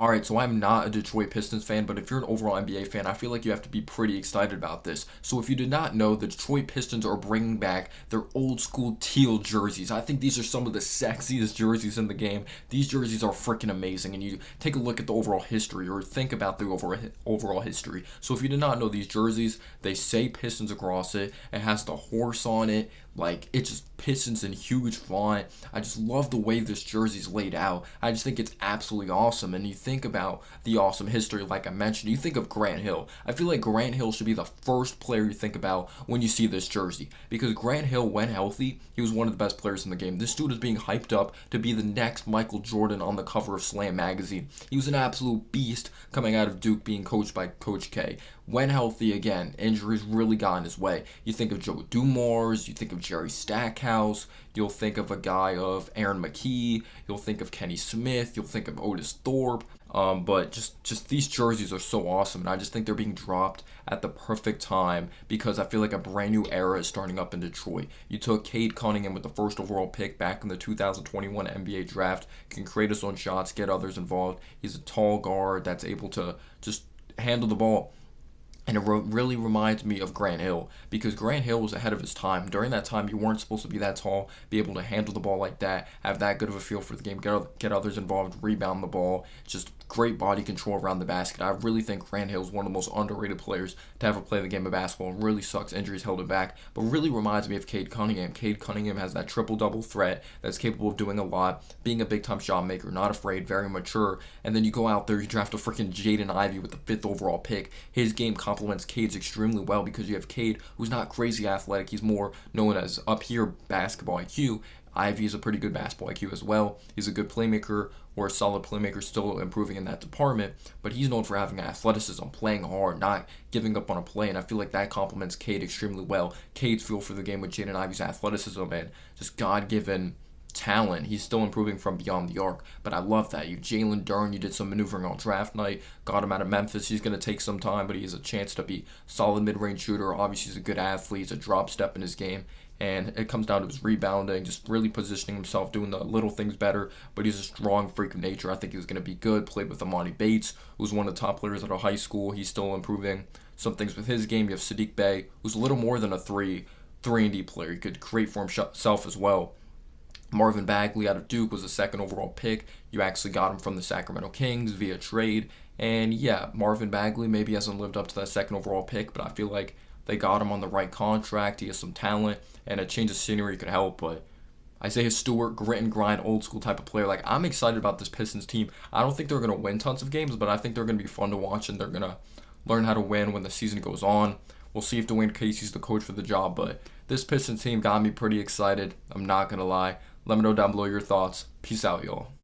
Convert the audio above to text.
All right, so I'm not a Detroit Pistons fan, but if you're an overall NBA fan, I feel like you have to be pretty excited about this. So if you did not know, the Detroit Pistons are bringing back their old school teal jerseys. I think these are some of the sexiest jerseys in the game. These jerseys are freaking amazing, and you take a look at the overall history or think about the overall history. So if you did not know these jerseys, they say Pistons across it. It has the horse on it. Like, it's just Pistons in huge font. I just love the way this jersey's laid out. I just think it's absolutely awesome. And you think about the awesome history, like I mentioned, you think of Grant Hill. I feel like Grant Hill should be the first player you think about when you see this jersey. Because Grant Hill, when healthy, he was one of the best players in the game. This dude is being hyped up to be the next Michael Jordan on the cover of Slam magazine. He was an absolute beast coming out of Duke, being coached by Coach K. When healthy again, injuries really got in his way. You think of Joe Dumars, you think of Jerry Stackhouse, you'll think of a guy of Aaron McKee, you'll think of Kenny Smith, you'll think of Otis Thorpe. But just these jerseys are so awesome, and I just think they're being dropped at the perfect time because I feel like a brand new era is starting up in Detroit. You took Cade Cunningham with the first overall pick back in the 2021 NBA draft, can create his own shots, get others involved. He's a tall guard that's able to just handle the ball. And it really reminds me of Grant Hill because Grant Hill was ahead of his time. During that time, you weren't supposed to be that tall, be able to handle the ball like that, have that good of a feel for the game, get others involved, rebound the ball, just great body control around the basket. I really think Grant Hill is one of the most underrated players to ever play the game of basketball. It really sucks injuries held him back, but really reminds me of Cade Cunningham. Cade Cunningham has that triple-double threat that's capable of doing a lot, being a big-time shot maker, not afraid, very mature, and then you go out there, you draft a freaking Jaden Ivey with the 5th overall pick. His game complements Cade's extremely well because you have Cade, who's not crazy athletic. He's more known as up here basketball IQ. Ivy is a pretty good basketball IQ as well. He's a good playmaker or a solid playmaker, still improving in that department. But he's known for having athleticism, playing hard, not giving up on a play. And I feel like that complements Cade extremely well. Cade's feel for the game with Jaden Ivey's athleticism and just God-given talent. He's still improving from beyond the arc, but I love that. You Jalen Duren, you did some maneuvering on draft night, got him out of Memphis. He's going to take some time, but he has a chance to be solid mid-range shooter. Obviously, he's a good athlete. He's a drop step in his game, and it comes down to his rebounding, just really positioning himself, doing the little things better, but he's a strong freak of nature. I think he's going to be good. Played with Amani Bates, who's one of the top players at our high school. He's still improving some things with his game. You have Sadiq Bey, who's a little more than a 3-and-D player. He could create for himself as well. Marvin Bagley out of Duke was a 2nd overall pick. You actually got him from the Sacramento Kings via trade. And yeah, Marvin Bagley maybe hasn't lived up to that 2nd overall pick, but I feel like they got him on the right contract. He has some talent, and a change of scenery could help. But Isaiah Stewart, grit and grind, old school type of player. Like, I'm excited about this Pistons team. I don't think they're going to win tons of games, but I think they're going to be fun to watch, and they're going to learn how to win when the season goes on. We'll see if Dwayne Casey's the coach for the job, but this Pistons team got me pretty excited. I'm not going to lie. Let me know down below your thoughts. Peace out, y'all.